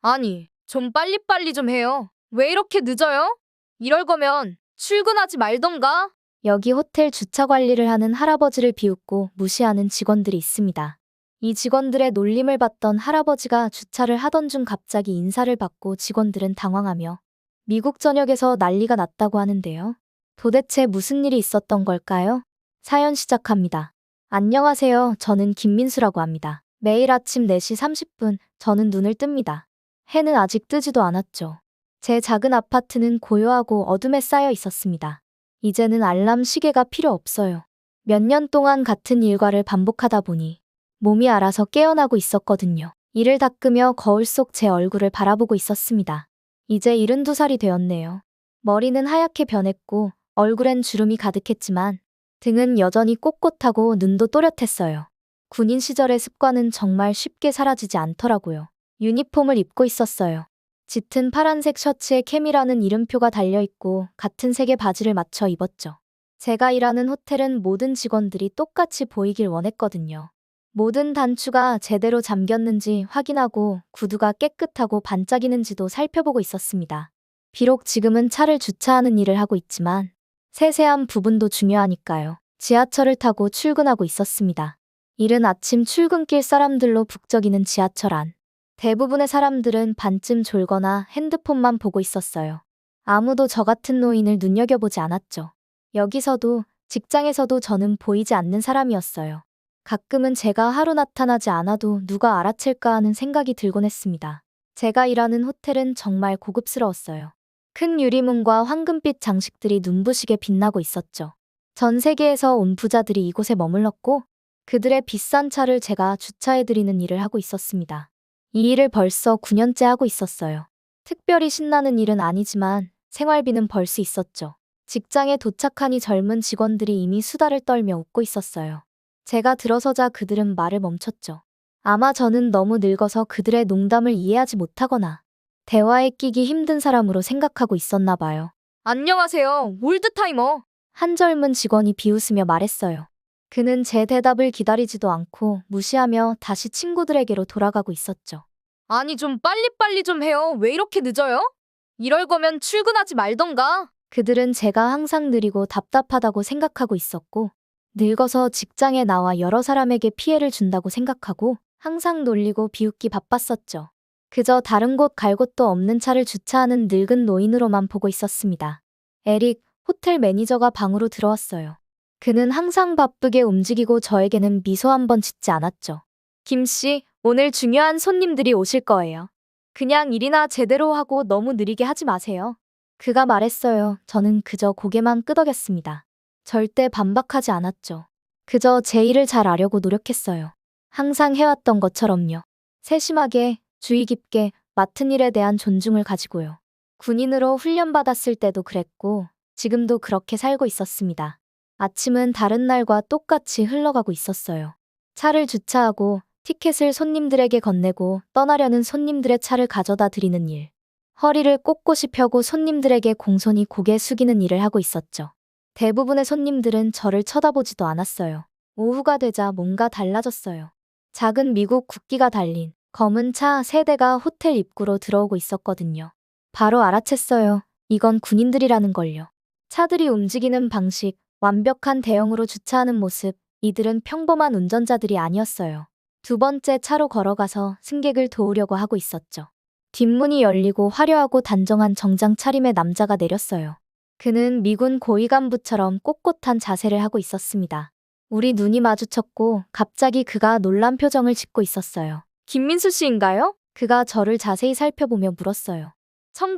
아니, 좀 빨리빨리 좀 해요. 왜 이렇게 늦어요? 이럴 거면 출근하지 말던가. 여기 호텔 주차 관리를 하는 할아버지를 비웃고 무시하는 직원들이 있습니다. 이 직원들의 놀림을 받던 할아버지가 주차를 하던 중 갑자기 인사를 받고 직원들은 당황하며 미국 전역에서 난리가 났다고 하는데요. 도대체 무슨 일이 있었던 걸까요? 사연 시작합니다. 안녕하세요. 저는 김민수라고 합니다. 매일 아침 4시 30분, 저는 눈을 뜹니다. 해는 아직 뜨지도 않았죠. 제 작은 아파트는 고요하고 어둠에 쌓여 있었습니다. 이제는 알람 시계가 필요 없어요. 몇 년 동안 같은 일과를 반복하다 보니 몸이 알아서 깨어나고 있었거든요. 이를 닦으며 거울 속 제 얼굴을 바라보고 있었습니다. 이제 72살이 되었네요. 머리는 하얗게 변했고 얼굴엔 주름이 가득했지만 등은 여전히 꼿꼿하고 눈도 또렷했어요. 군인 시절의 습관은 정말 쉽게 사라지지 않더라고요. 유니폼을 입고 있었어요. 짙은 파란색 셔츠에 캠이라는 이름표가 달려있고 같은 색의 바지를 맞춰 입었죠. 제가 일하는 호텔은 모든 직원들이 똑같이 보이길 원했거든요. 모든 단추가 제대로 잠겼는지 확인하고 구두가 깨끗하고 반짝이는지도 살펴보고 있었습니다. 비록 지금은 차를 주차하는 일을 하고 있지만 세세한 부분도 중요하니까요. 지하철을 타고 출근하고 있었습니다. 이른 아침 출근길 사람들로 북적이는 지하철 안. 대부분의 사람들은 반쯤 졸거나 핸드폰만 보고 있었어요. 아무도 저 같은 노인을 눈여겨보지 않았죠. 여기서도, 직장에서도 저는 보이지 않는 사람이었어요. 가끔은 제가 하루 나타나지 않아도 누가 알아챌까 하는 생각이 들곤 했습니다. 제가 일하는 호텔은 정말 고급스러웠어요. 큰 유리문과 황금빛 장식들이 눈부시게 빛나고 있었죠. 전 세계에서 온 부자들이 이곳에 머물렀고 그들의 비싼 차를 제가 주차해드리는 일을 하고 있었습니다. 이 일을 벌써 9년째 하고 있었어요. 특별히 신나는 일은 아니지만 생활비는 벌 수 있었죠. 직장에 도착하니 젊은 직원들이 이미 수다를 떨며 웃고 있었어요. 제가 들어서자 그들은 말을 멈췄죠. 아마 저는 너무 늙어서 그들의 농담을 이해하지 못하거나 대화에 끼기 힘든 사람으로 생각하고 있었나 봐요. 안녕하세요, 올드타이머. 한 젊은 직원이 비웃으며 말했어요. 그는 제 대답을 기다리지도 않고 무시하며 다시 친구들에게로 돌아가고 있었죠. 아니, 좀 빨리빨리 좀 해요. 왜 이렇게 늦어요? 이럴 거면 출근하지 말던가. 그들은 제가 항상 느리고 답답하다고 생각하고 있었고 늙어서 직장에 나와 여러 사람에게 피해를 준다고 생각하고 항상 놀리고 비웃기 바빴었죠. 그저 다른 곳 갈 곳도 없는 차를 주차하는 늙은 노인으로만 보고 있었습니다. 에릭, 호텔 매니저가 방으로 들어왔어요. 그는 항상 바쁘게 움직이고 저에게는 미소 한 번 짓지 않았죠. 김 씨, 오늘 중요한 손님들이 오실 거예요. 그냥 일이나 제대로 하고 너무 느리게 하지 마세요. 그가 말했어요. 저는 그저 고개만 끄덕였습니다. 절대 반박하지 않았죠. 그저 제 일을 잘 하려고 노력했어요. 항상 해왔던 것처럼요. 세심하게, 주의 깊게, 맡은 일에 대한 존중을 가지고요. 군인으로 훈련받았을 때도 그랬고, 지금도 그렇게 살고 있었습니다. 아침은 다른 날과 똑같이 흘러가고 있었어요. 차를 주차하고 티켓을 손님들에게 건네고 떠나려는 손님들의 차를 가져다 드리는 일. 허리를 꼿꼿이 펴고 손님들에게 공손히 고개 숙이는 일을 하고 있었죠. 대부분의 손님들은 저를 쳐다보지도 않았어요. 오후가 되자 뭔가 달라졌어요. 작은 미국 국기가 달린 검은 차 3대가 호텔 입구로 들어오고 있었거든요. 바로 알아챘어요. 이건 군인들이라는 걸요. 차들이 움직이는 방식, 완벽한 대형으로 주차하는 모습, 이들은 평범한 운전자들이 아니었어요. 두 번째 차로 걸어가서 승객을 도우려고 하고 있었죠. 뒷문이 열리고 화려하고 단정한 정장 차림의 남자가 내렸어요. 그는 미군 고위 간부처럼 꼿꼿한 자세를 하고 있었습니다. 우리 눈이 마주쳤고 갑자기 그가 놀란 표정을 짓고 있었어요. 김민수 씨인가요? 그가 저를 자세히 살펴보며 물었어요.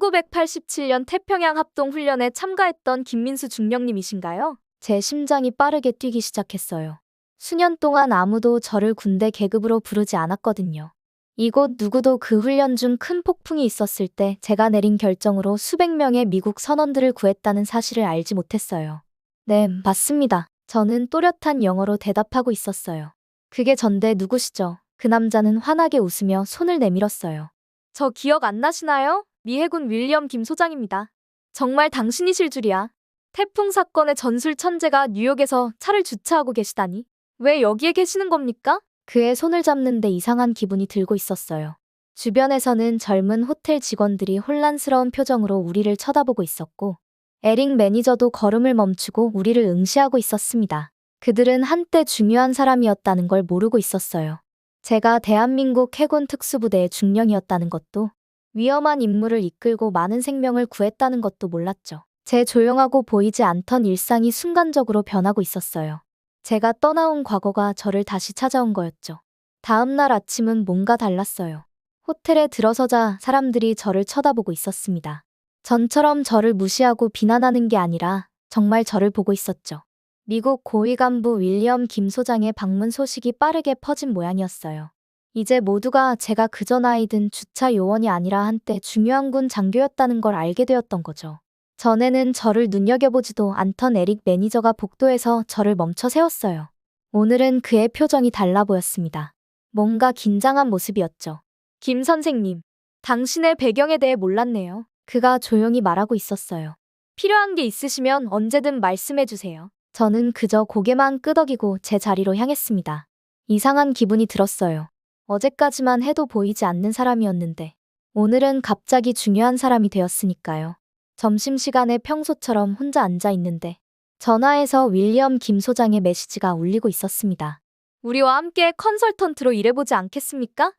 1987년 태평양 합동훈련에 참가했던 김민수 중령님이신가요? 제 심장이 빠르게 뛰기 시작했어요. 수년 동안 아무도 저를 군대 계급으로 부르지 않았거든요. 이곳 누구도 그 훈련 중 큰 폭풍이 있었을 때 제가 내린 결정으로 수백 명의 미국 선원들을 구했다는 사실을 알지 못했어요. 네, 맞습니다. 저는 또렷한 영어로 대답하고 있었어요. 그게 전데 누구시죠? 그 남자는 환하게 웃으며 손을 내밀었어요. 저 기억 안 나시나요? 미 해군 윌리엄 김 소장입니다. 정말 당신이실 줄이야. 태풍 사건의 전술 천재가 뉴욕에서 차를 주차하고 계시다니. 왜 여기에 계시는 겁니까? 그의 손을 잡는데 이상한 기분이 들고 있었어요. 주변에서는 젊은 호텔 직원들이 혼란스러운 표정으로 우리를 쳐다보고 있었고, 에릭 매니저도 걸음을 멈추고 우리를 응시하고 있었습니다. 그들은 한때 중요한 사람이었다는 걸 모르고 있었어요. 제가 대한민국 해군 특수부대의 중령이었다는 것도, 위험한 임무를 이끌고 많은 생명을 구했다는 것도 몰랐죠. 제 조용하고 보이지 않던 일상이 순간적으로 변하고 있었어요. 제가 떠나온 과거가 저를 다시 찾아온 거였죠. 다음 날 아침은 뭔가 달랐어요. 호텔에 들어서자 사람들이 저를 쳐다보고 있었습니다. 전처럼 저를 무시하고 비난하는 게 아니라 정말 저를 보고 있었죠. 미국 고위 간부 윌리엄 김 소장의 방문 소식이 빠르게 퍼진 모양이었어요. 이제 모두가 제가 그저 나이든 주차 요원이 아니라 한때 중요한 군 장교였다는 걸 알게 되었던 거죠. 전에는 저를 눈여겨보지도 않던 에릭 매니저가 복도에서 저를 멈춰 세웠어요. 오늘은 그의 표정이 달라 보였습니다. 뭔가 긴장한 모습이었죠. 김 선생님, 당신의 배경에 대해 몰랐네요. 그가 조용히 말하고 있었어요. 필요한 게 있으시면 언제든 말씀해 주세요. 저는 그저 고개만 끄덕이고 제 자리로 향했습니다. 이상한 기분이 들었어요. 어제까지만 해도 보이지 않는 사람이었는데 오늘은 갑자기 중요한 사람이 되었으니까요. 점심시간에 평소처럼 혼자 앉아 있는데 전화에서 윌리엄 김 소장의 메시지가 울리고 있었습니다. 우리와 함께 컨설턴트로 일해보지 않겠습니까?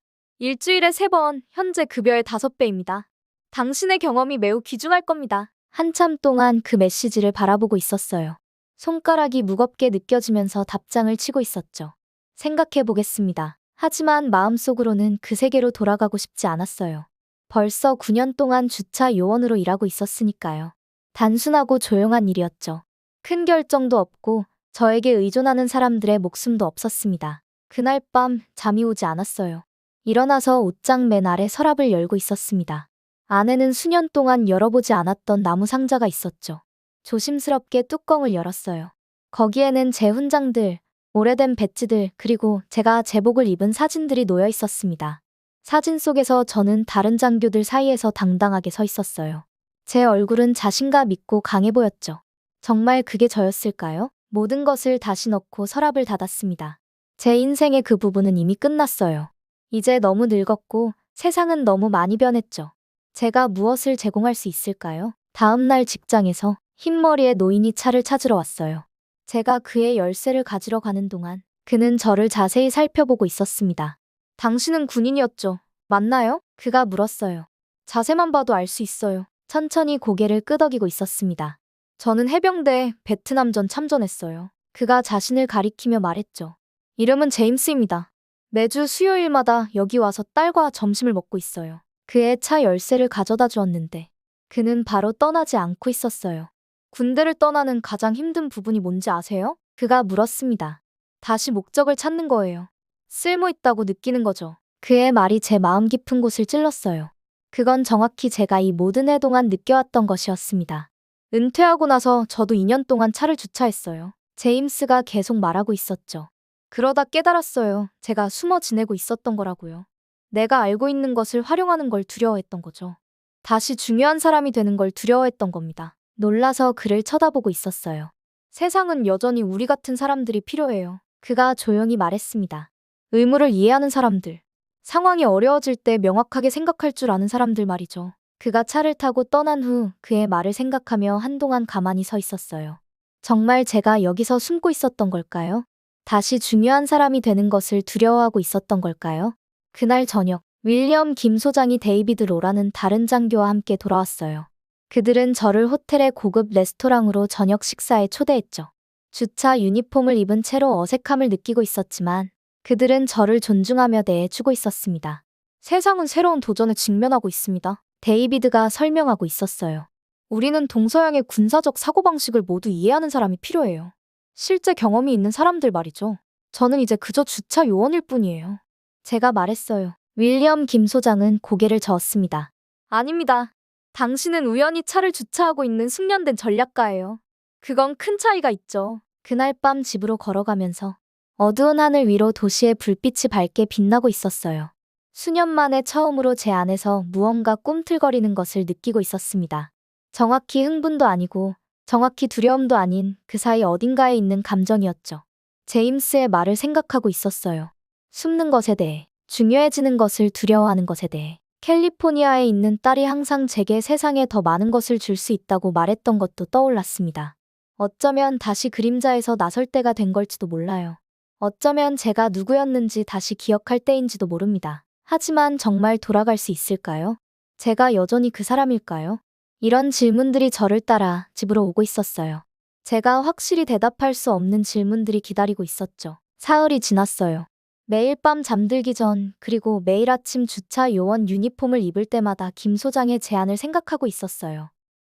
일주일에 3번, 현재 급여의 5배입니다. 당신의 경험이 매우 귀중할 겁니다. 한참 동안 그 메시지를 바라보고 있었어요. 손가락이 무겁게 느껴지면서 답장을 치고 있었죠. 생각해 보겠습니다. 하지만 마음속으로는 그 세계로 돌아가고 싶지 않았어요. 벌써 9년 동안 주차 요원으로 일하고 있었으니까요. 단순하고 조용한 일이었죠. 큰 결정도 없고 저에게 의존하는 사람들의 목숨도 없었습니다. 그날 밤 잠이 오지 않았어요. 일어나서 옷장 맨 아래 서랍을 열고 있었습니다. 안에는 수년 동안 열어보지 않았던 나무 상자가 있었죠. 조심스럽게 뚜껑을 열었어요. 거기에는 제 훈장들, 오래된 배지들, 그리고 제가 제복을 입은 사진들이 놓여 있었습니다. 사진 속에서 저는 다른 장교들 사이에서 당당하게 서 있었어요. 제 얼굴은 자신감 있고 강해 보였죠. 정말 그게 저였을까요? 모든 것을 다시 넣고 서랍을 닫았습니다. 제 인생의 그 부분은 이미 끝났어요. 이제 너무 늙었고 세상은 너무 많이 변했죠. 제가 무엇을 제공할 수 있을까요? 다음 날 직장에서 흰머리의 노인이 차를 찾으러 왔어요. 제가 그의 열쇠를 가지러 가는 동안 그는 저를 자세히 살펴보고 있었습니다. 당신은 군인이었죠? 맞나요? 그가 물었어요. 자세만 봐도 알 수 있어요. 천천히 고개를 끄덕이고 있었습니다. 저는 해병대 베트남전 참전했어요. 그가 자신을 가리키며 말했죠. 이름은 제임스입니다. 매주 수요일마다 여기 와서 딸과 점심을 먹고 있어요. 그의 차 열쇠를 가져다 주었는데 그는 바로 떠나지 않고 있었어요. 군대를 떠나는 가장 힘든 부분이 뭔지 아세요? 그가 물었습니다. 다시 목적을 찾는 거예요. 쓸모있다고 느끼는 거죠. 그의 말이 제 마음 깊은 곳을 찔렀어요. 그건 정확히 제가 이 모든 해 동안 느껴왔던 것이었습니다. 은퇴하고 나서 저도 2년 동안 차를 주차했어요. 제임스가 계속 말하고 있었죠. 그러다 깨달았어요. 제가 숨어 지내고 있었던 거라고요. 내가 알고 있는 것을 활용하는 걸 두려워했던 거죠. 다시 중요한 사람이 되는 걸 두려워했던 겁니다. 놀라서 그를 쳐다보고 있었어요. 세상은 여전히 우리 같은 사람들이 필요해요. 그가 조용히 말했습니다. 의무를 이해하는 사람들. 상황이 어려워질 때 명확하게 생각할 줄 아는 사람들 말이죠. 그가 차를 타고 떠난 후 그의 말을 생각하며 한동안 가만히 서 있었어요. 정말 제가 여기서 숨고 있었던 걸까요? 다시 중요한 사람이 되는 것을 두려워하고 있었던 걸까요? 그날 저녁, 윌리엄 김 소장이 데이비드 로라는 다른 장교와 함께 돌아왔어요. 그들은 저를 호텔의 고급 레스토랑으로 저녁 식사에 초대했죠. 주차 유니폼을 입은 채로 어색함을 느끼고 있었지만 그들은 저를 존중하며 대해주고 있었습니다. 세상은 새로운 도전에 직면하고 있습니다. 데이비드가 설명하고 있었어요. 우리는 동서양의 군사적 사고방식을 모두 이해하는 사람이 필요해요. 실제 경험이 있는 사람들 말이죠. 저는 이제 그저 주차 요원일 뿐이에요. 제가 말했어요. 윌리엄 김 소장은 고개를 저었습니다. 아닙니다. 당신은 우연히 차를 주차하고 있는 숙련된 전략가예요. 그건 큰 차이가 있죠. 그날 밤 집으로 걸어가면서 어두운 하늘 위로 도시의 불빛이 밝게 빛나고 있었어요. 수년 만에 처음으로 제 안에서 무언가 꿈틀거리는 것을 느끼고 있었습니다. 정확히 흥분도 아니고 정확히 두려움도 아닌 그 사이 어딘가에 있는 감정이었죠. 제임스의 말을 생각하고 있었어요. 숨는 것에 대해, 중요해지는 것을 두려워하는 것에 대해. 캘리포니아에 있는 딸이 항상 제게 세상에 더 많은 것을 줄 수 있다고 말했던 것도 떠올랐습니다. 어쩌면 다시 그림자에서 나설 때가 된 걸지도 몰라요. 어쩌면 제가 누구였는지 다시 기억할 때인지도 모릅니다. 하지만 정말 돌아갈 수 있을까요? 제가 여전히 그 사람일까요? 이런 질문들이 저를 따라 집으로 오고 있었어요. 제가 확실히 대답할 수 없는 질문들이 기다리고 있었죠. 사흘이 지났어요. 매일 밤 잠들기 전, 그리고 매일 아침 주차 요원 유니폼을 입을 때마다 김 소장의 제안을 생각하고 있었어요.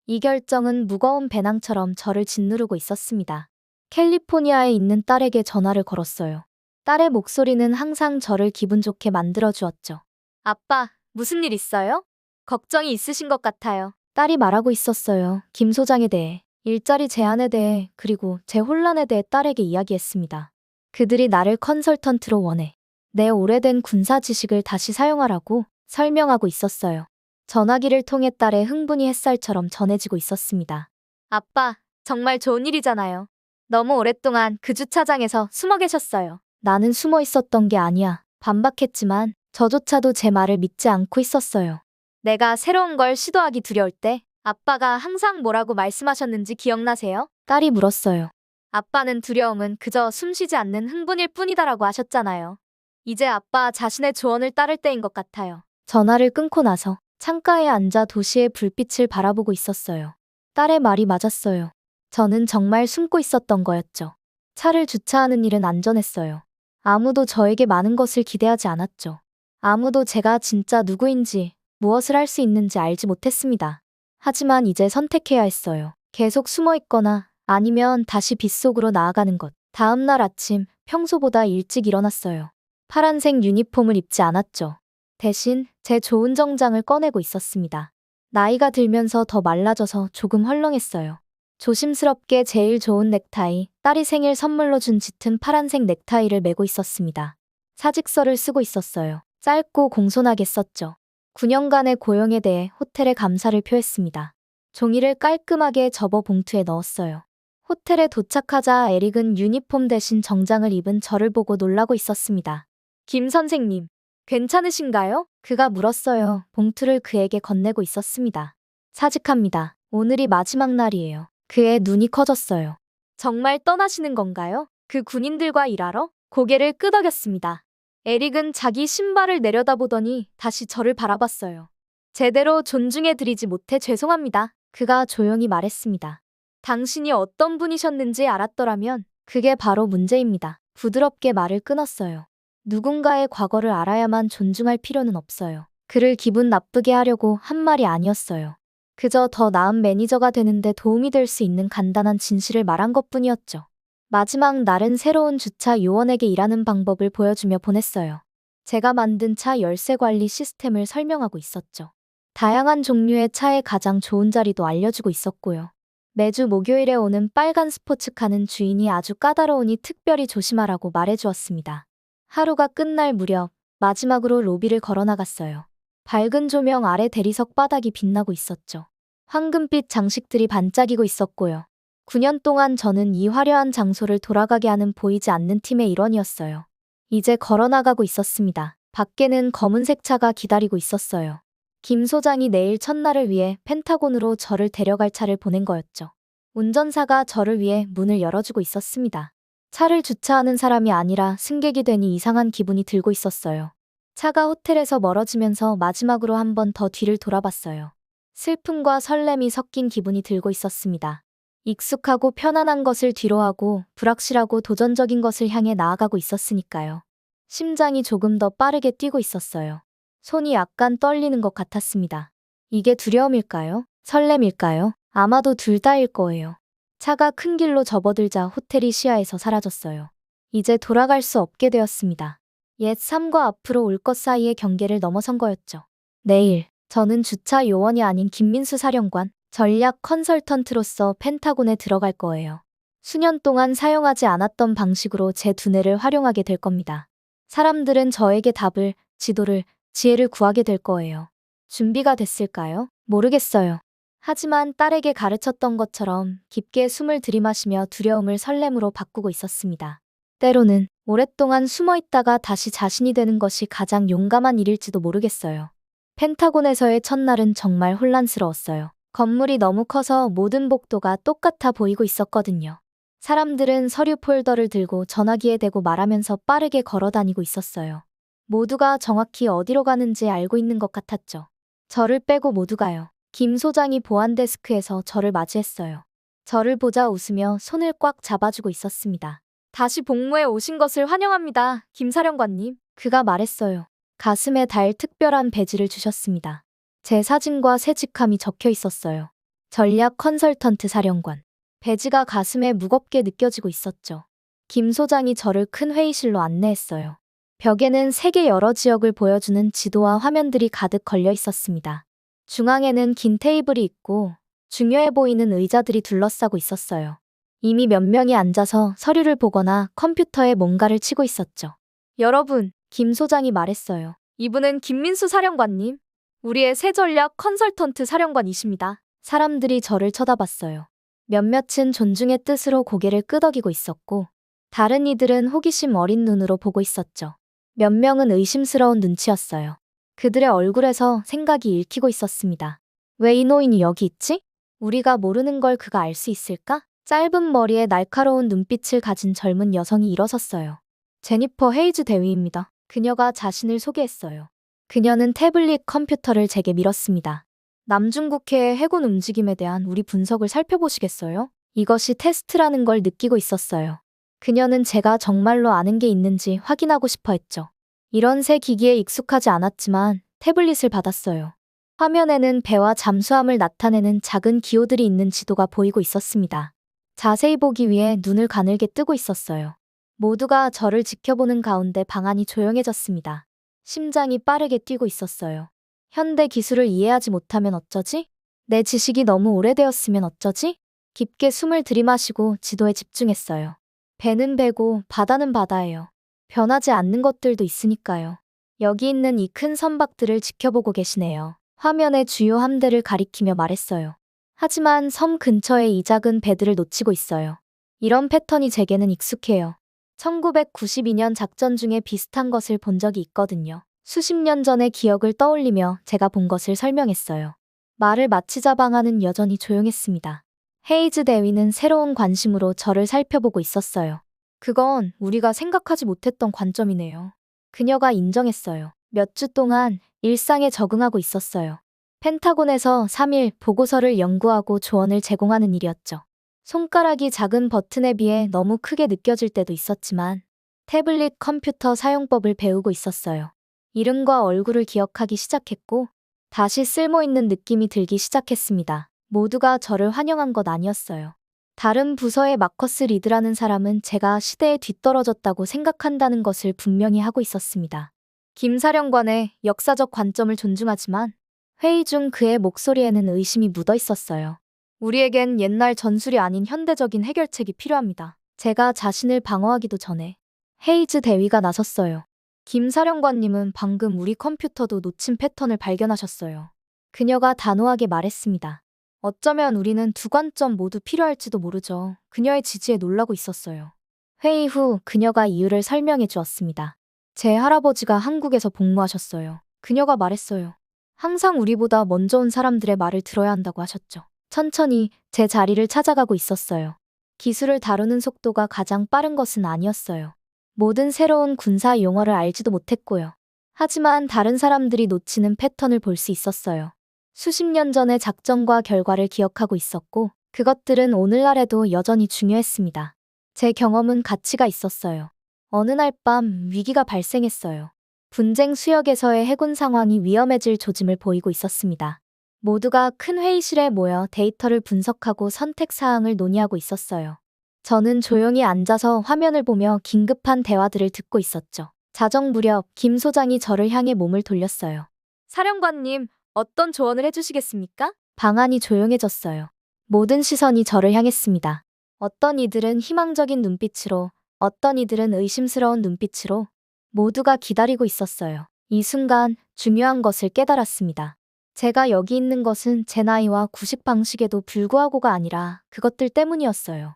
이 결정은 무거운 배낭처럼 저를 짓누르고 있었습니다. 캘리포니아에 있는 딸에게 전화를 걸었어요. 딸의 목소리는 항상 저를 기분 좋게 만들어 주었죠. 아빠, 무슨 일 있어요? 걱정이 있으신 것 같아요. 딸이 말하고 있었어요. 김 소장에 대해, 일자리 제안에 대해, 그리고 제 혼란에 대해 딸에게 이야기했습니다. 그들이 나를 컨설턴트로 원해. 내 오래된 군사 지식을 다시 사용하라고 설명하고 있었어요. 전화기를 통해 딸의 흥분이 햇살처럼 전해지고 있었습니다. 아빠, 정말 좋은 일이잖아요. 너무 오랫동안 그 주차장에서 숨어 계셨어요. 나는 숨어 있었던 게 아니야. 반박했지만 저조차도 제 말을 믿지 않고 있었어요. 내가 새로운 걸 시도하기 두려울 때 아빠가 항상 뭐라고 말씀하셨는지 기억나세요? 딸이 물었어요. 아빠는 두려움은 그저 숨쉬지 않는 흥분일 뿐이다라고 하셨잖아요. 이제 아빠 자신의 조언을 따를 때인 것 같아요. 전화를 끊고 나서 창가에 앉아 도시의 불빛을 바라보고 있었어요. 딸의 말이 맞았어요. 저는 정말 숨고 있었던 거였죠. 차를 주차하는 일은 안전했어요. 아무도 저에게 많은 것을 기대하지 않았죠. 아무도 제가 진짜 누구인지, 무엇을 할 수 있는지 알지 못했습니다. 하지만 이제 선택해야 했어요. 계속 숨어 있거나 아니면 다시 빛 속으로 나아가는 것. 다음 날 아침, 평소보다 일찍 일어났어요. 파란색 유니폼을 입지 않았죠. 대신 제 좋은 정장을 꺼내고 있었습니다. 나이가 들면서 더 말라져서 조금 헐렁했어요. 조심스럽게 제일 좋은 넥타이, 딸이 생일 선물로 준 짙은 파란색 넥타이를 메고 있었습니다. 사직서를 쓰고 있었어요. 짧고 공손하게 썼죠. 9년간의 고용에 대해 호텔에 감사를 표했습니다. 종이를 깔끔하게 접어 봉투에 넣었어요. 호텔에 도착하자 에릭은 유니폼 대신 정장을 입은 저를 보고 놀라고 있었습니다. 김 선생님, 괜찮으신가요? 그가 물었어요. 봉투를 그에게 건네고 있었습니다. 사직합니다. 오늘이 마지막 날이에요. 그의 눈이 커졌어요. 정말 떠나시는 건가요? 그 군인들과 일하러? 고개를 끄덕였습니다. 에릭은 자기 신발을 내려다보더니 다시 저를 바라봤어요. 제대로 존중해드리지 못해 죄송합니다. 그가 조용히 말했습니다. 당신이 어떤 분이셨는지 알았더라면 그게 바로 문제입니다. 부드럽게 말을 끊었어요. 누군가의 과거를 알아야만 존중할 필요는 없어요. 그를 기분 나쁘게 하려고 한 말이 아니었어요. 그저 더 나은 매니저가 되는데 도움이 될 수 있는 간단한 진실을 말한 것뿐이었죠. 마지막 날은 새로운 주차 요원에게 일하는 방법을 보여주며 보냈어요. 제가 만든 차 열쇠 관리 시스템을 설명하고 있었죠. 다양한 종류의 차의 가장 좋은 자리도 알려주고 있었고요. 매주 목요일에 오는 빨간 스포츠카는 주인이 아주 까다로우니 특별히 조심하라고 말해주었습니다. 하루가 끝날 무렵 마지막으로 로비를 걸어나갔어요. 밝은 조명 아래 대리석 바닥이 빛나고 있었죠. 황금빛 장식들이 반짝이고 있었고요. 9년 동안 저는 이 화려한 장소를 돌아가게 하는 보이지 않는 팀의 일원이었어요. 이제 걸어나가고 있었습니다. 밖에는 검은색 차가 기다리고 있었어요. 김 소장이 내일 첫날을 위해 펜타곤으로 저를 데려갈 차를 보낸 거였죠. 운전사가 저를 위해 문을 열어주고 있었습니다. 차를 주차하는 사람이 아니라 승객이 되니 이상한 기분이 들고 있었어요. 차가 호텔에서 멀어지면서 마지막으로 한 번 더 뒤를 돌아봤어요. 슬픔과 설렘이 섞인 기분이 들고 있었습니다. 익숙하고 편안한 것을 뒤로하고 불확실하고 도전적인 것을 향해 나아가고 있었으니까요. 심장이 조금 더 빠르게 뛰고 있었어요. 손이 약간 떨리는 것 같았습니다. 이게 두려움일까요? 설렘일까요? 아마도 둘 다일 거예요. 차가 큰 길로 접어들자 호텔이 시야에서 사라졌어요. 이제 돌아갈 수 없게 되었습니다. 옛 삶과 앞으로 올 것 사이의 경계를 넘어선 거였죠. 내일, 저는 주차 요원이 아닌 김민수 사령관, 전략 컨설턴트로서 펜타곤에 들어갈 거예요. 수년 동안 사용하지 않았던 방식으로 제 두뇌를 활용하게 될 겁니다. 사람들은 저에게 답을, 지도를, 지혜를 구하게 될 거예요. 준비가 됐을까요? 모르겠어요. 하지만 딸에게 가르쳤던 것처럼 깊게 숨을 들이마시며 두려움을 설렘으로 바꾸고 있었습니다. 때로는 오랫동안 숨어 있다가 다시 자신이 되는 것이 가장 용감한 일일지도 모르겠어요. 펜타곤에서의 첫날은 정말 혼란스러웠어요. 건물이 너무 커서 모든 복도가 똑같아 보이고 있었거든요. 사람들은 서류 폴더를 들고 전화기에 대고 말하면서 빠르게 걸어 다니고 있었어요. 모두가 정확히 어디로 가는지 알고 있는 것 같았죠. 저를 빼고 모두가요. 김 소장이 보안 데스크에서 저를 맞이했어요. 저를 보자 웃으며 손을 꽉 잡아주고 있었습니다. 다시 복무에 오신 것을 환영합니다, 김 사령관님. 그가 말했어요. 가슴에 달 특별한 배지를 주셨습니다. 제 사진과 새 직함이 적혀 있었어요. 전략 컨설턴트 사령관. 배지가 가슴에 무겁게 느껴지고 있었죠. 김 소장이 저를 큰 회의실로 안내했어요. 벽에는 세계 여러 지역을 보여주는 지도와 화면들이 가득 걸려 있었습니다. 중앙에는 긴 테이블이 있고 중요해 보이는 의자들이 둘러싸고 있었어요. 이미 몇 명이 앉아서 서류를 보거나 컴퓨터에 뭔가를 치고 있었죠. 여러분, 김 소장이 말했어요. 이분은 김민수 사령관님. 우리의 새 전략 컨설턴트 사령관이십니다. 사람들이 저를 쳐다봤어요. 몇몇은 존중의 뜻으로 고개를 끄덕이고 있었고, 다른 이들은 호기심 어린 눈으로 보고 있었죠. 몇 명은 의심스러운 눈치였어요. 그들의 얼굴에서 생각이 읽히고 있었습니다. 왜 이 노인이 여기 있지? 우리가 모르는 걸 그가 알 수 있을까? 짧은 머리에 날카로운 눈빛을 가진 젊은 여성이 일어섰어요. 제니퍼 헤이즈 대위입니다. 그녀가 자신을 소개했어요. 그녀는 태블릿 컴퓨터를 제게 밀었습니다. 남중국해의 해군 움직임에 대한 우리 분석을 살펴보시겠어요? 이것이 테스트라는 걸 느끼고 있었어요. 그녀는 제가 정말로 아는 게 있는지 확인하고 싶어 했죠. 이런 새 기기에 익숙하지 않았지만 태블릿을 받았어요. 화면에는 배와 잠수함을 나타내는 작은 기호들이 있는 지도가 보이고 있었습니다. 자세히 보기 위해 눈을 가늘게 뜨고 있었어요. 모두가 저를 지켜보는 가운데 방안이 조용해졌습니다. 심장이 빠르게 뛰고 있었어요. 현대 기술을 이해하지 못하면 어쩌지? 내 지식이 너무 오래되었으면 어쩌지? 깊게 숨을 들이마시고 지도에 집중했어요. 배는 배고 바다는 바다예요. 변하지 않는 것들도 있으니까요. 여기 있는 이 큰 선박들을 지켜보고 계시네요. 화면의 주요 함대를 가리키며 말했어요. 하지만 섬 근처의 이 작은 배들을 놓치고 있어요. 이런 패턴이 제게는 익숙해요. 1992년 작전 중에 비슷한 것을 본 적이 있거든요. 수십 년 전의 기억을 떠올리며 제가 본 것을 설명했어요. 말을 마치자 방안은 여전히 조용했습니다. 헤이즈 대위는 새로운 관심으로 저를 살펴보고 있었어요. 그건 우리가 생각하지 못했던 관점이네요. 그녀가 인정했어요. 몇 주 동안 일상에 적응하고 있었어요. 펜타곤에서 3일 보고서를 연구하고 조언을 제공하는 일이었죠. 손가락이 작은 버튼에 비해 너무 크게 느껴질 때도 있었지만 태블릿 컴퓨터 사용법을 배우고 있었어요. 이름과 얼굴을 기억하기 시작했고 다시 쓸모있는 느낌이 들기 시작했습니다. 모두가 저를 환영한 것 아니었어요. 다른 부서의 마커스 리드라는 사람은 제가 시대에 뒤떨어졌다고 생각한다는 것을 분명히 하고 있었습니다. 김 사령관의 역사적 관점을 존중하지만 회의 중 그의 목소리에는 의심이 묻어 있었어요. 우리에겐 옛날 전술이 아닌 현대적인 해결책이 필요합니다. 제가 자신을 방어하기도 전에 헤이즈 대위가 나섰어요. 김 사령관님은 방금 우리 컴퓨터도 놓친 패턴을 발견하셨어요. 그녀가 단호하게 말했습니다. 어쩌면 우리는 두 관점 모두 필요할지도 모르죠. 그녀의 지지에 놀라고 있었어요. 회의 후 그녀가 이유를 설명해 주었습니다. 제 할아버지가 한국에서 복무하셨어요. 그녀가 말했어요. 항상 우리보다 먼저 온 사람들의 말을 들어야 한다고 하셨죠. 천천히 제 자리를 찾아가고 있었어요. 기술을 다루는 속도가 가장 빠른 것은 아니었어요. 모든 새로운 군사 용어를 알지도 못했고요. 하지만 다른 사람들이 놓치는 패턴을 볼 수 있었어요. 수십 년 전의 작전과 결과를 기억하고 있었고 그것들은 오늘날에도 여전히 중요했습니다. 제 경험은 가치가 있었어요. 어느 날 밤 위기가 발생했어요. 분쟁 수역에서의 해군 상황이 위험해질 조짐을 보이고 있었습니다. 모두가 큰 회의실에 모여 데이터를 분석하고 선택 사항을 논의하고 있었어요. 저는 조용히 앉아서 화면을 보며 긴급한 대화들을 듣고 있었죠. 자정 무렵 김 소장이 저를 향해 몸을 돌렸어요. 사령관님, 어떤 조언을 해주시겠습니까? 방안이 조용해졌어요. 모든 시선이 저를 향했습니다. 어떤 이들은 희망적인 눈빛으로, 어떤 이들은 의심스러운 눈빛으로 모두가 기다리고 있었어요. 이 순간 중요한 것을 깨달았습니다. 제가 여기 있는 것은 제 나이와 구식 방식에도 불구하고가 아니라 그것들 때문이었어요.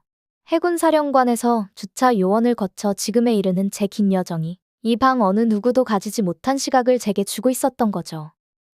해군 사령관에서 주차 요원을 거쳐 지금에 이르는 제 긴 여정이 이 방 어느 누구도 가지지 못한 시각을 제게 주고 있었던 거죠.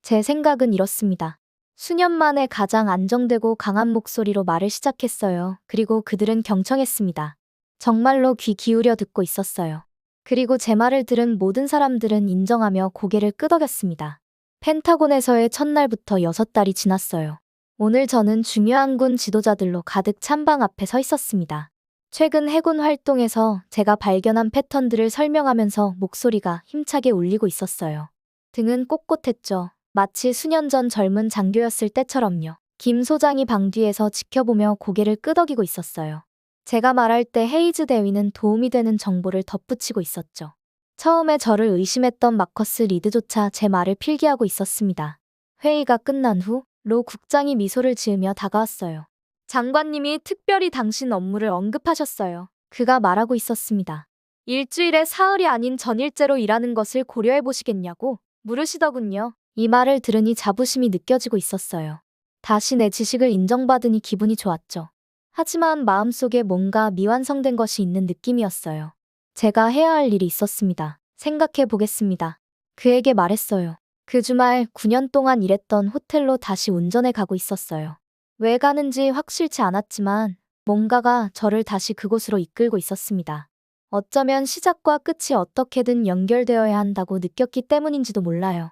제 생각은 이렇습니다. 수년 만에 가장 안정되고 강한 목소리로 말을 시작했어요. 그리고 그들은 경청했습니다. 정말로 귀 기울여 듣고 있었어요. 그리고 제 말을 들은 모든 사람들은 인정하며 고개를 끄덕였습니다. 펜타곤에서의 첫날부터 6달이 지났어요. 오늘 저는 중요한 군 지도자들로 가득 찬 방 앞에 서 있었습니다. 최근 해군 활동에서 제가 발견한 패턴들을 설명하면서 목소리가 힘차게 울리고 있었어요. 등은 꼿꼿했죠. 마치 수년 전 젊은 장교였을 때처럼요. 김 소장이 방 뒤에서 지켜보며 고개를 끄덕이고 있었어요. 제가 말할 때 헤이즈 대위는 도움이 되는 정보를 덧붙이고 있었죠. 처음에 저를 의심했던 마커스 리드조차 제 말을 필기하고 있었습니다. 회의가 끝난 후 로 국장이 미소를 지으며 다가왔어요. 장관님이 특별히 당신 업무를 언급하셨어요. 그가 말하고 있었습니다. 일주일에 사흘이 아닌 전일제로 일하는 것을 고려해 보시겠냐고 물으시더군요. 이 말을 들으니 자부심이 느껴지고 있었어요. 다시 내 지식을 인정받으니 기분이 좋았죠. 하지만 마음속에 뭔가 미완성된 것이 있는 느낌이었어요. 제가 해야 할 일이 있었습니다. 생각해 보겠습니다. 그에게 말했어요. 그 주말 9년 동안 일했던 호텔로 다시 운전해 가고 있었어요. 왜 가는지 확실치 않았지만 뭔가가 저를 다시 그곳으로 이끌고 있었습니다. 어쩌면 시작과 끝이 어떻게든 연결되어야 한다고 느꼈기 때문인지도 몰라요.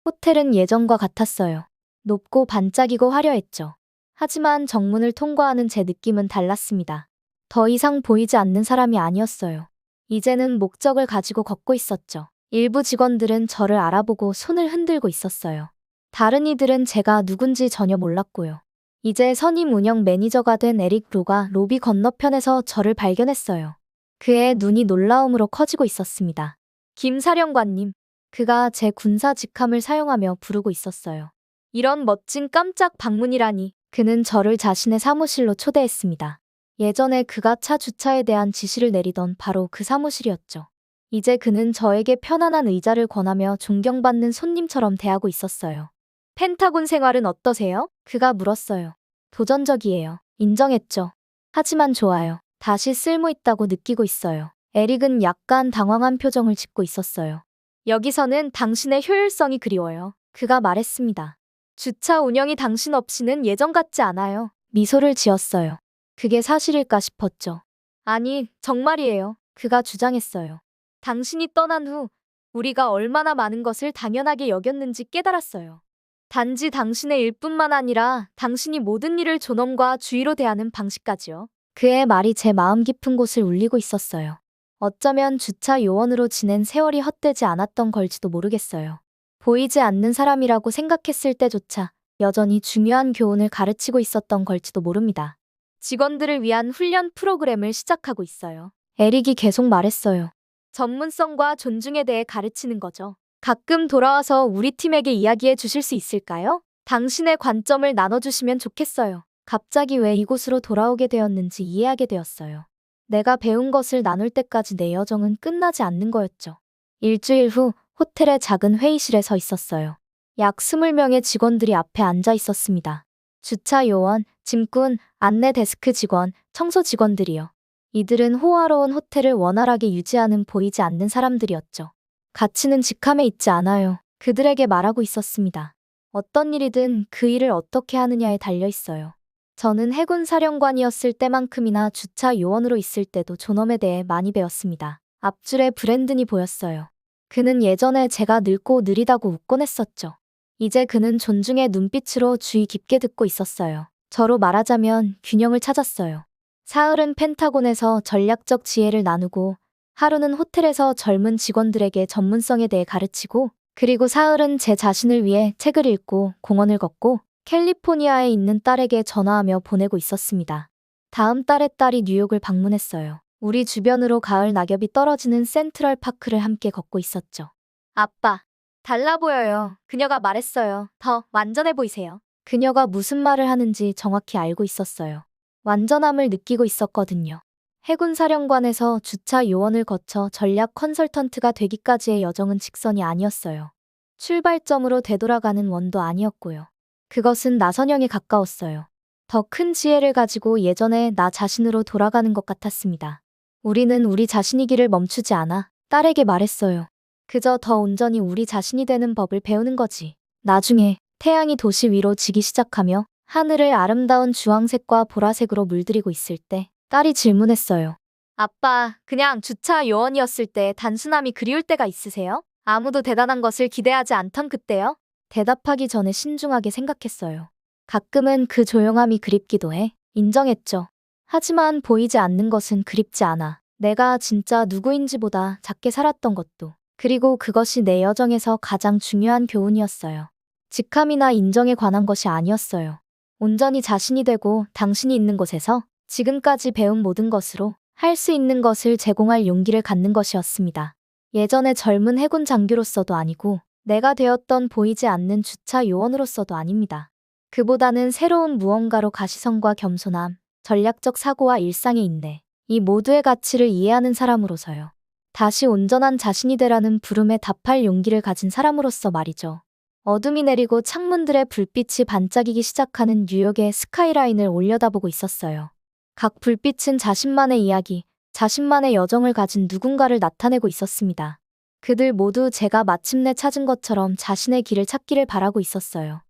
호텔은 예전과 같았어요. 높고 반짝이고 화려했죠. 하지만 정문을 통과하는 제 느낌은 달랐습니다. 더 이상 보이지 않는 사람이 아니었어요. 이제는 목적을 가지고 걷고 있었죠. 일부 직원들은 저를 알아보고 손을 흔들고 있었어요. 다른 이들은 제가 누군지 전혀 몰랐고요. 이제 선임 운영 매니저가 된 에릭 로가 로비 건너편에서 저를 발견했어요. 그의 눈이 놀라움으로 커지고 있었습니다. 김 사령관님, 그가 제 군사 직함을 사용하며 부르고 있었어요. 이런 멋진 깜짝 방문이라니. 그는 저를 자신의 사무실로 초대했습니다. 예전에 그가 차 주차에 대한 지시를 내리던 바로 그 사무실이었죠. 이제 그는 저에게 편안한 의자를 권하며 존경받는 손님처럼 대하고 있었어요. 펜타곤 생활은 어떠세요? 그가 물었어요. 도전적이에요. 인정했죠. 하지만 좋아요. 다시 쓸모 있다고 느끼고 있어요. 에릭은 약간 당황한 표정을 짓고 있었어요. 여기서는 당신의 효율성이 그리워요. 그가 말했습니다. 주차 운영이 당신 없이는 예전 같지 않아요. 미소를 지었어요. 그게 사실일까 싶었죠. 아니, 정말이에요. 그가 주장했어요. 당신이 떠난 후 우리가 얼마나 많은 것을 당연하게 여겼는지 깨달았어요. 단지 당신의 일뿐만 아니라 당신이 모든 일을 존엄과 주의로 대하는 방식까지요. 그의 말이 제 마음 깊은 곳을 울리고 있었어요. 어쩌면 주차 요원으로 지낸 세월이 헛되지 않았던 걸지도 모르겠어요. 보이지 않는 사람이라고 생각했을 때조차 여전히 중요한 교훈을 가르치고 있었던 걸지도 모릅니다. 직원들을 위한 훈련 프로그램을 시작하고 있어요. 에릭이 계속 말했어요. 전문성과 존중에 대해 가르치는 거죠. 가끔 돌아와서 우리 팀에게 이야기해 주실 수 있을까요? 당신의 관점을 나눠주시면 좋겠어요. 갑자기 왜 이곳으로 돌아오게 되었는지 이해하게 되었어요. 내가 배운 것을 나눌 때까지 내 여정은 끝나지 않는 거였죠. 일주일 후 호텔의 작은 회의실에 서 있었어요. 약 20명의 직원들이 앞에 앉아 있었습니다. 주차 요원, 짐꾼, 안내 데스크 직원, 청소 직원들이요. 이들은 호화로운 호텔을 원활하게 유지하는 보이지 않는 사람들이었죠. 가치는 직함에 있지 않아요. 그들에게 말하고 있었습니다. 어떤 일이든 그 일을 어떻게 하느냐에 달려 있어요. 저는 해군 사령관이었을 때만큼이나 주차 요원으로 있을 때도 존엄에 대해 많이 배웠습니다. 앞줄에 브랜든이 보였어요. 그는 예전에 제가 늙고 느리다고 웃곤 했었죠. 이제 그는 존중의 눈빛으로 주의 깊게 듣고 있었어요. 저로 말하자면 균형을 찾았어요. 사흘은 펜타곤에서 전략적 지혜를 나누고 하루는 호텔에서 젊은 직원들에게 전문성에 대해 가르치고 그리고 사흘은 제 자신을 위해 책을 읽고 공원을 걷고 캘리포니아에 있는 딸에게 전화하며 보내고 있었습니다. 다음 달에 딸이 뉴욕을 방문했어요. 우리 주변으로 가을 낙엽이 떨어지는 센트럴 파크를 함께 걷고 있었죠. 아빠, 달라 보여요. 그녀가 말했어요. 더 완전해 보이세요. 그녀가 무슨 말을 하는지 정확히 알고 있었어요. 완전함을 느끼고 있었거든요. 해군 사령관에서 주차 요원을 거쳐 전략 컨설턴트가 되기까지의 여정은 직선이 아니었어요. 출발점으로 되돌아가는 원도 아니었고요. 그것은 나선형에 가까웠어요. 더 큰 지혜를 가지고 예전에 나 자신으로 돌아가는 것 같았습니다. 우리는 우리 자신이기를 멈추지 않아 딸에게 말했어요. 그저 더 온전히 우리 자신이 되는 법을 배우는 거지. 나중에 태양이 도시 위로 지기 시작하며 하늘을 아름다운 주황색과 보라색으로 물들이고 있을 때 딸이 질문했어요. 아빠, 그냥 주차 요원이었을 때 단순함이 그리울 때가 있으세요? 아무도 대단한 것을 기대하지 않던 그때요? 대답하기 전에 신중하게 생각했어요. 가끔은 그 조용함이 그립기도 해. 인정했죠. 하지만 보이지 않는 것은 그립지 않아. 내가 진짜 누구인지보다 작게 살았던 것도. 그리고 그것이 내 여정에서 가장 중요한 교훈이었어요. 직함이나 인정에 관한 것이 아니었어요. 온전히 자신이 되고 당신이 있는 곳에서 지금까지 배운 모든 것으로 할 수 있는 것을 제공할 용기를 갖는 것이었습니다. 예전에 젊은 해군 장교로서도 아니고 내가 되었던 보이지 않는 주차 요원으로서도 아닙니다. 그보다는 새로운 무언가로 가시성과 겸손함, 전략적 사고와 일상의 인내, 이 모두의 가치를 이해하는 사람으로서요. 다시 온전한 자신이 되라는 부름에 답할 용기를 가진 사람으로서 말이죠. 어둠이 내리고 창문들의 불빛이 반짝이기 시작하는 뉴욕의 스카이라인을 올려다보고 있었어요. 각 불빛은 자신만의 이야기, 자신만의 여정을 가진 누군가를 나타내고 있었습니다. 그들 모두 제가 마침내 찾은 것처럼 자신의 길을 찾기를 바라고 있었어요.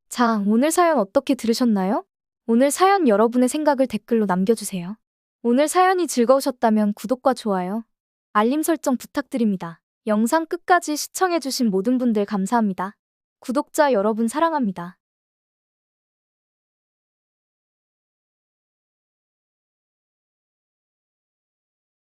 자, 오늘 사연 어떻게 들으셨나요? 오늘 사연 여러분의 생각을 댓글로 남겨주세요. 오늘 사연이 즐거우셨다면 구독과 좋아요, 알림 설정 부탁드립니다. 영상 끝까지 시청해주신 모든 분들 감사합니다. 구독자 여러분 사랑합니다.